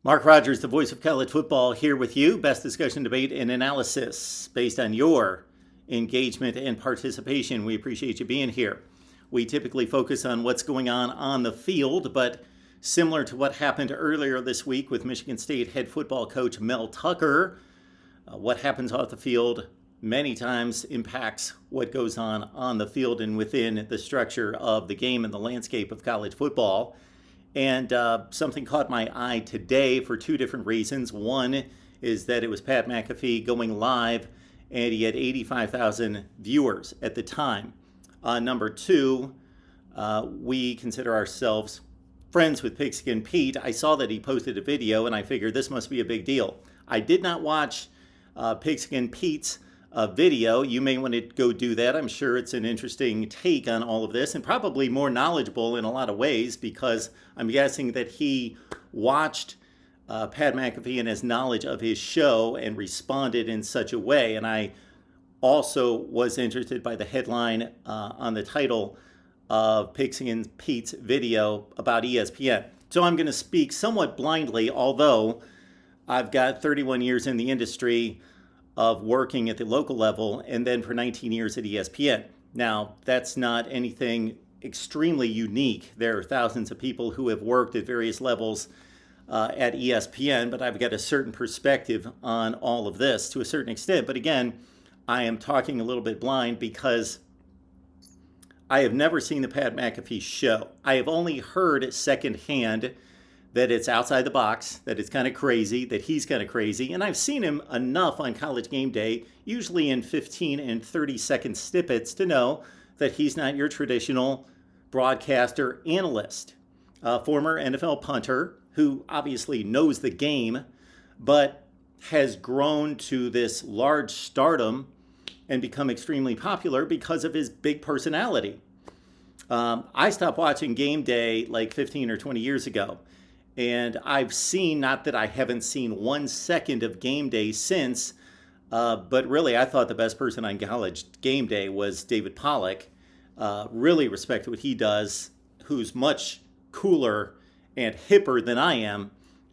Mark Rogers, the voice of college football, here with you. Best discussion, debate, and analysis based on your engagement and participation. We appreciate you being here. We typically focus on what's going on the field, but similar to what happened earlier this week with Michigan State head football coach Mel Tucker, what happens off the field many times impacts what goes on the field and within the structure of the game and the landscape of college football. And something caught my eye today for two different reasons. One is that it was Pat McAfee going live, and he had 85,000 viewers at the time. Number two, we consider ourselves friends with Pigskin Pete. I saw that he posted a video, and I figured this must be a big deal. I did not watch Pigskin Pete's video. You may want to go do that. I'm sure it's an interesting take on all of this and probably more knowledgeable in a lot of ways, because I'm guessing that he watched Pat McAfee and his knowledge of his show and responded in such a way. And I also was interested by the headline on the title of Pigskin Pete's video about ESPN. So I'm going to speak somewhat blindly, although I've got 31 years in the industry of working at the local level, and then for 19 years at ESPN. Now, that's not anything extremely unique. There are thousands of people who have worked at various levels at ESPN, but I've got a certain perspective on all of this to a certain extent. But again, I am talking a little bit blind because I have never seen the Pat McAfee show. I have only heard secondhand that it's outside the box, that it's kind of crazy, that he's kind of crazy. And I've seen him enough on College Game Day, usually in 15 and 30-second snippets, to know that he's not your traditional broadcaster analyst. Former NFL punter who obviously knows the game, but has grown to this large stardom and become extremely popular because of his big personality. I stopped watching Game Day like 15 or 20 years ago. And I've seen, not that I haven't seen 1 second of Game Day since, but really I thought the best person on College Game Day was David Pollack. Really respect what he does, who's much cooler and hipper than I am,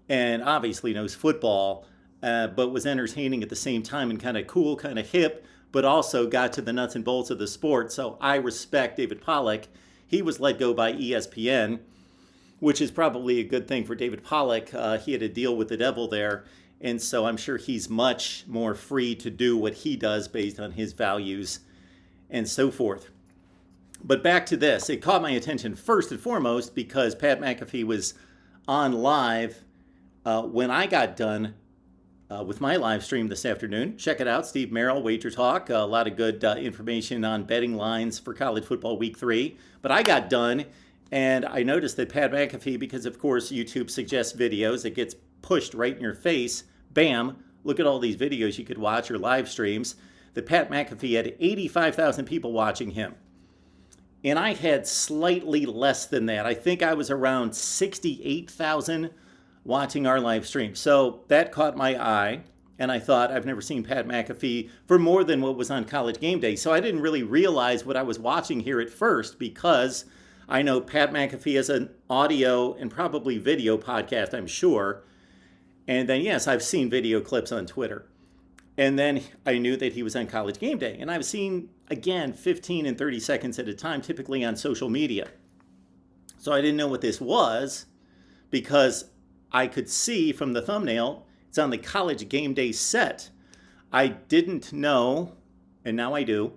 and obviously knows football, but was entertaining at the same time and kind of cool, kind of hip, but also got to the nuts and bolts of the sport. So I respect David Pollack. He was let go by ESPN, which is probably a good thing for David Pollack. He had to deal with the devil there, and so I'm sure he's much more free to do what he does based on his values and so forth. But back to this. It caught my attention first and foremost because Pat McAfee was on live when I got done with my live stream this afternoon. Check it out, Steve Merrill, Wager Talk. A lot of good information on betting lines for college football week 3. But I got done, and I noticed that Pat McAfee, because of course YouTube suggests videos, it gets pushed right in your face. Bam, look at all these videos you could watch or live streams. That Pat McAfee had 85,000 people watching him. And I had slightly less than that. I think I was around 68,000 watching our live stream. So that caught my eye. And I thought, I've never seen Pat McAfee for more than what was on College Game Day. So I didn't really realize what I was watching here at first, because I know Pat McAfee has an audio and probably video podcast, I'm sure. And then, yes, I've seen video clips on Twitter. And then I knew that he was on College Game Day. And I've seen, again, 15 and 30 seconds at a time, typically on social media. So I didn't know what this was, because I could see from the thumbnail, it's on the College Game Day set. I didn't know, and now I do,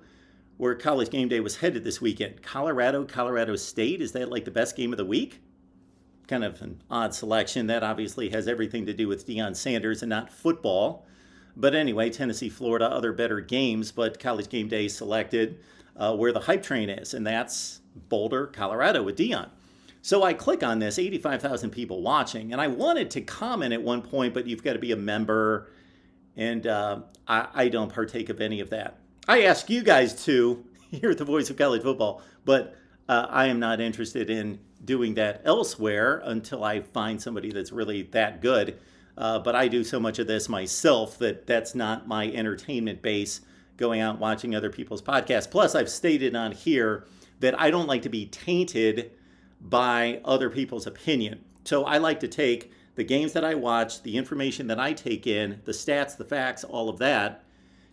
where College Game Day was headed this weekend. Colorado State, is that like the best game of the week? Kind of an odd selection. That obviously has everything to do with Deion Sanders and not football. But anyway, Tennessee, Florida, other better games, but College Game Day selected where the hype train is, and that's Boulder, Colorado with Deion. So I click on this, 85,000 people watching, and I wanted to comment at one point, but you've got to be a member, and I don't partake of any of that. I ask you guys to here at the Voice of College Football, but I am not interested in doing that elsewhere until I find somebody that's really that good. But I do so much of this myself that that's not my entertainment base, going out watching other people's podcasts. Plus, I've stated on here that I don't like to be tainted by other people's opinion. So I like to take the games that I watch, the information that I take in, the stats, the facts, all of that,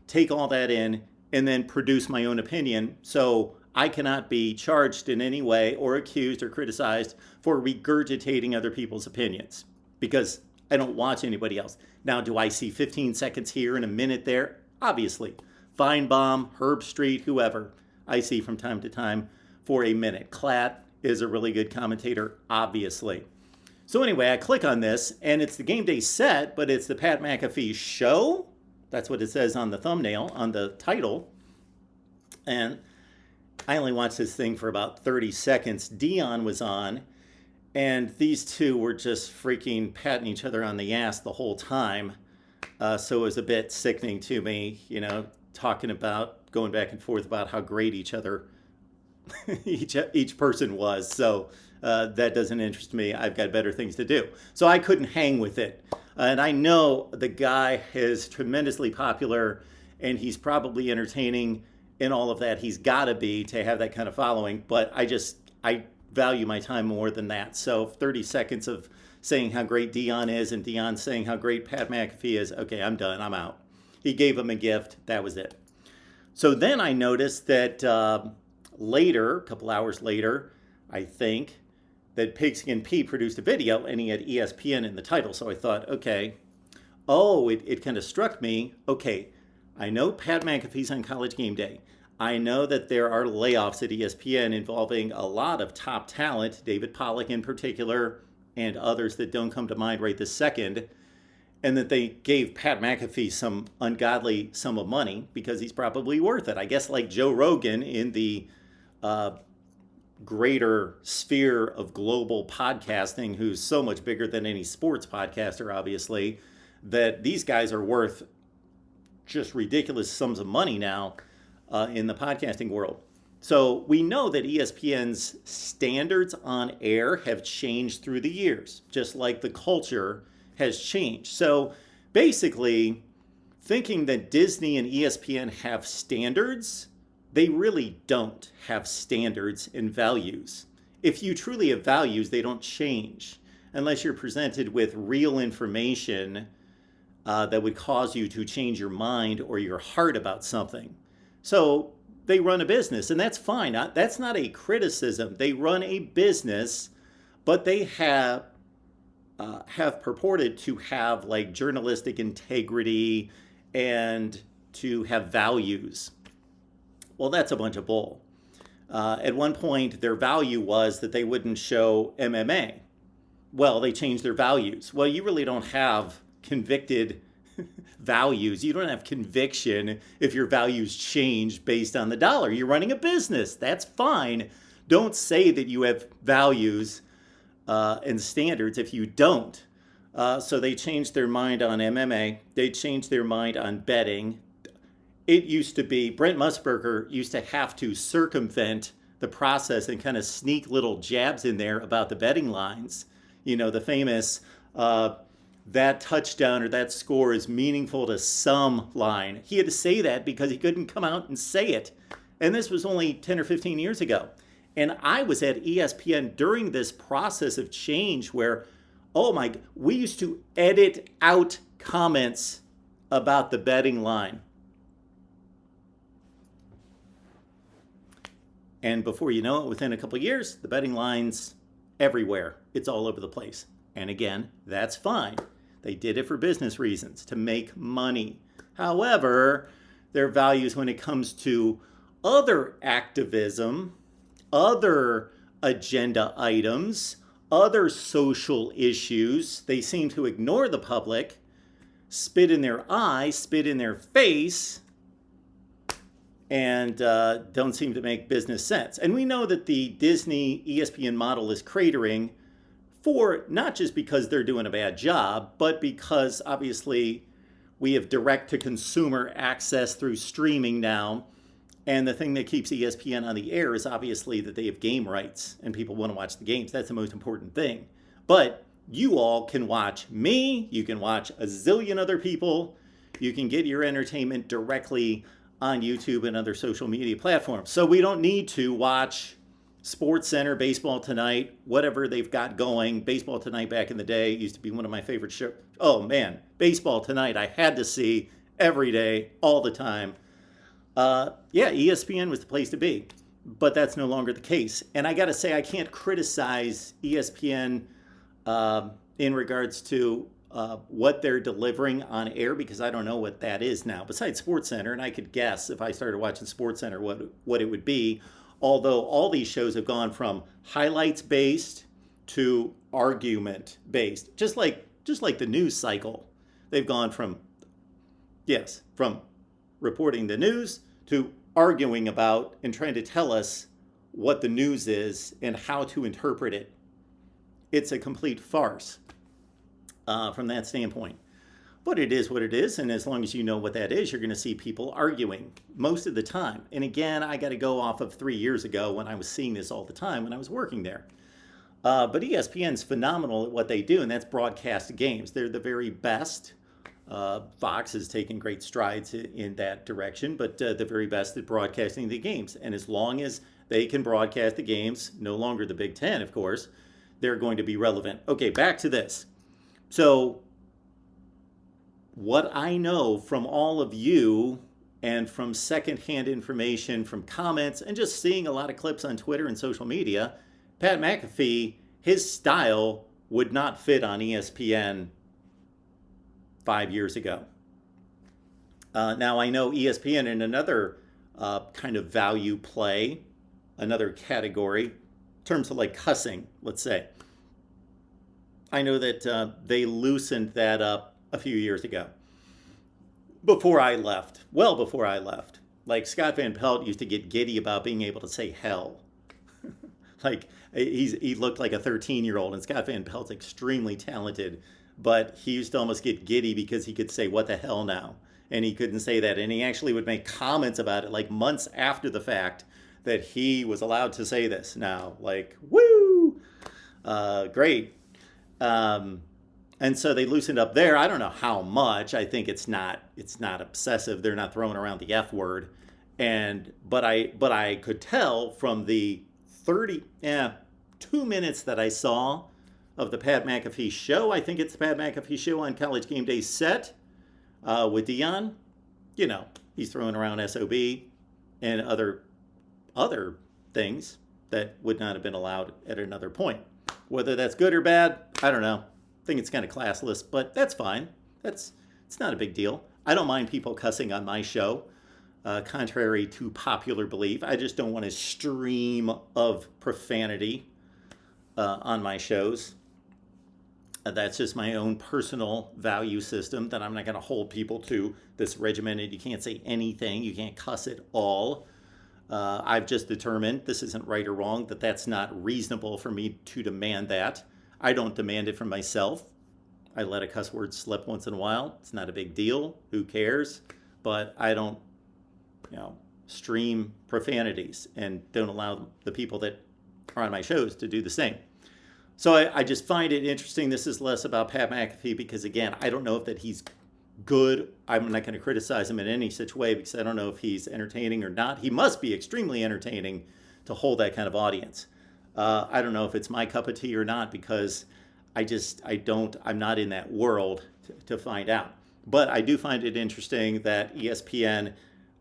take all that in, and then produce my own opinion. So I cannot be charged in any way or accused or criticized for regurgitating other people's opinions because I don't watch anybody else. Now, do I see 15 seconds here and a minute there? Obviously. Feinbaum, Herb Street, whoever I see from time to time for a minute. Klatt is a really good commentator, obviously. So anyway, I click on this, and it's the game day set, but it's the Pat McAfee show. That's what it says on the thumbnail, on the title. And I only watched this thing for about 30 seconds. Deion was on, and these two were just freaking patting each other on the ass the whole time. So it was a bit sickening to me, talking about, going back and forth about how great each other, each person was. So that doesn't interest me. I've got better things to do. So I couldn't hang with it. And I know the guy is tremendously popular, and he's probably entertaining and all of that. He's got to be to have that kind of following. But I value my time more than that. So 30 seconds of saying how great Deion is and Deion saying how great Pat McAfee is. Okay, I'm done. I'm out. He gave him a gift. That was it. So then I noticed that later, a couple hours later, I think, that Pigskin Pete produced a video, and he had ESPN in the title. So I thought, okay. Oh, it kind of struck me. Okay, I know Pat McAfee's on College Game Day. I know that there are layoffs at ESPN involving a lot of top talent, David Pollack in particular, and others that don't come to mind right this second, and that they gave Pat McAfee some ungodly sum of money because he's probably worth it. I guess like Joe Rogan in the greater sphere of global podcasting, who's so much bigger than any sports podcaster, obviously, that these guys are worth just ridiculous sums of money now in the podcasting world. So we know that ESPN's standards on air have changed through the years, just like the culture has changed. So basically, thinking that Disney and ESPN have standards, they really don't have standards and values. If you truly have values, they don't change unless you're presented with real information that would cause you to change your mind or your heart about something. So they run a business, and that's fine. That's not a criticism. They run a business, but they have purported to have like journalistic integrity and to have values. Well, that's a bunch of bull. At one point, their value was that they wouldn't show MMA. Well, they changed their values. Well, you really don't have convicted values. You don't have conviction if your values change based on the dollar. You're running a business. That's fine. Don't say that you have values and standards if you don't. So they changed their mind on MMA. They changed their mind on betting. It used to be, Brent Musburger used to have to circumvent the process and kind of sneak little jabs in there about the betting lines. The famous, that touchdown or that score is meaningful to some line. He had to say that because he couldn't come out and say it. And this was only 10 or 15 years ago. And I was at ESPN during this process of change where, we used to edit out comments about the betting line. And before you know it, within a couple of years, the betting line's everywhere. It's all over the place. And again, that's fine. They did it for business reasons, to make money. However, their values when it comes to other activism, other agenda items, other social issues, they seem to ignore the public, spit in their eye, spit in their face, and don't seem to make business sense. And we know that the Disney ESPN model is cratering for not just because they're doing a bad job, but because obviously we have direct-to-consumer access through streaming now. And the thing that keeps ESPN on the air is obviously that they have game rights and people want to watch the games. That's the most important thing. But you all can watch me. You can watch a zillion other people. You can get your entertainment directly on YouTube and other social media platforms. So we don't need to watch Sports Center, Baseball Tonight, whatever they've got going. Baseball Tonight back in the day used to be one of my favorite shows. Oh man, Baseball Tonight I had to see every day, all the time. Yeah, ESPN was the place to be, but that's no longer the case. And I got to say, I can't criticize ESPN in regards to what they're delivering on air because I don't know what that is now. Besides SportsCenter, and I could guess if I started watching SportsCenter what it would be. Although all these shows have gone from highlights based to argument based, just like the news cycle. They've gone from reporting the news to arguing about and trying to tell us what the news is and how to interpret it. It's a complete farce from that standpoint. But it is what it is, and as long as you know what that is, you're going to see people arguing most of the time. And again, I got to go off of 3 years ago when I was seeing this all the time when I was working there. But ESPN's phenomenal at what they do, and that's broadcast games. They're the very best. Fox has taken great strides in that direction, but the very best at broadcasting the games. And as long as they can broadcast the games, no longer the Big Ten, of course, they're going to be relevant. Okay, back to this. So what I know from all of you and from secondhand information, from comments, and just seeing a lot of clips on Twitter and social media, Pat McAfee, his style would not fit on ESPN 5 years ago. Now, I know ESPN in another kind of value play, another category, in terms of like cussing, let's say. I know that they loosened that up a few years ago. Before I left, well before I left. Like Scott Van Pelt used to get giddy about being able to say hell. Like he looked like a 13-year-old, and Scott Van Pelt's extremely talented, but he used to almost get giddy because he could say what the hell now, and he couldn't say that, and he actually would make comments about it like months after the fact that he was allowed to say this now. Like, woo, great. And so they loosened up there. I don't know how much. I think it's not obsessive. They're not throwing around the F word. But I could tell from the 2 minutes that I saw of the Pat McAfee show. I think it's the Pat McAfee show on College Game Day set with Deion. You know, he's throwing around SOB and other things that would not have been allowed at another point. Whether that's good or bad, I don't know. I think it's kind of classless, but that's fine. It's not a big deal. I don't mind people cussing on my show, contrary to popular belief. I just don't want a stream of profanity on my shows. That's just my own personal value system that I'm not going to hold people to this regimented. You can't say anything. You can't cuss at all. I've just determined, this isn't right or wrong, that that's not reasonable for me to demand that. I don't demand it from myself. I let a cuss word slip once in a while. It's not a big deal. Who cares? But I don't, stream profanities and don't allow the people that are on my shows to do the same. So I just find it interesting. This is less about Pat McAfee because, again, I don't know if that he's good. I'm not going to criticize him in any such way because I don't know if he's entertaining or not. He must be extremely entertaining to hold that kind of audience. I don't know if it's my cup of tea or not because I'm not in that world to find out. But I do find it interesting that ESPN,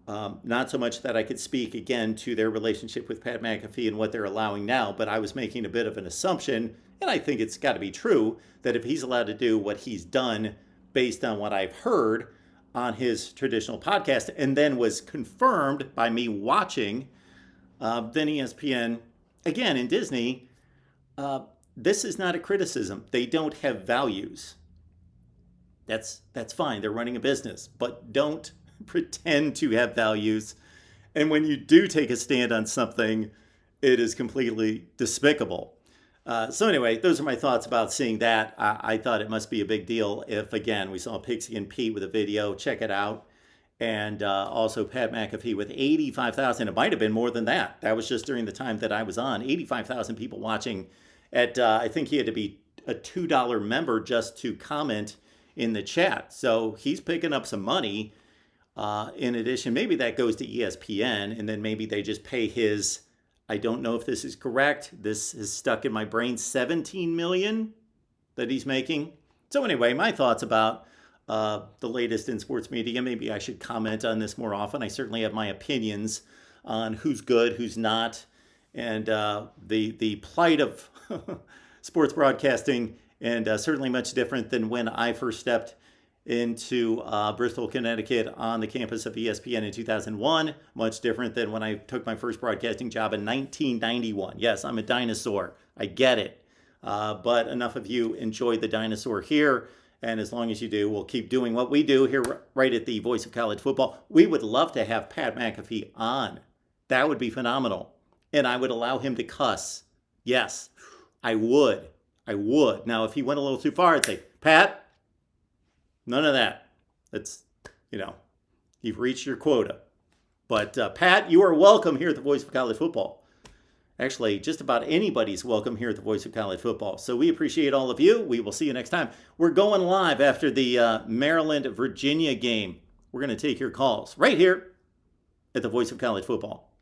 not so much that I could speak again to their relationship with Pat McAfee and what they're allowing now, but I was making a bit of an assumption, and I think it's got to be true, that if he's allowed to do what he's done based on what I've heard on his traditional podcast and then was confirmed by me watching, then ESPN, again, in Disney, this is not a criticism. They don't have values. That's fine. They're running a business, but don't pretend to have values. And when you do take a stand on something, it is completely despicable. So anyway, those are my thoughts about seeing that. I thought it must be a big deal if, again, we saw Pigskin Pete with a video. Check it out. And also Pat McAfee with 85,000. It might have been more than that. That was just during the time that I was on. 85,000 people watching at, I think he had to be a $2 member just to comment in the chat. So he's picking up some money. In addition, maybe that goes to ESPN, and then maybe they just pay his I don't know if this is correct. This is stuck in my brain. 17 million that he's making. So anyway, my thoughts about the latest in sports media. Maybe I should comment on this more often. I certainly have my opinions on who's good, who's not, and the plight of sports broadcasting, and certainly much different than when I first stepped into Bristol, Connecticut on the campus of ESPN in 2001. Much different than when I took my first broadcasting job in 1991. Yes, I'm a dinosaur. I get it. But enough of you enjoy the dinosaur here. And as long as you do, we'll keep doing what we do here right at the Voice of College Football. We would love to have Pat McAfee on. That would be phenomenal. And I would allow him to cuss. Yes, I would. I would. Now, if he went a little too far, I'd say, Pat, none of that. That's, you've reached your quota. But Pat, you are welcome here at the Voice of College Football. Actually, just about anybody's welcome here at the Voice of College Football. So we appreciate all of you. We will see you next time. We're going live after the Maryland-Virginia game. We're going to take your calls right here at the Voice of College Football.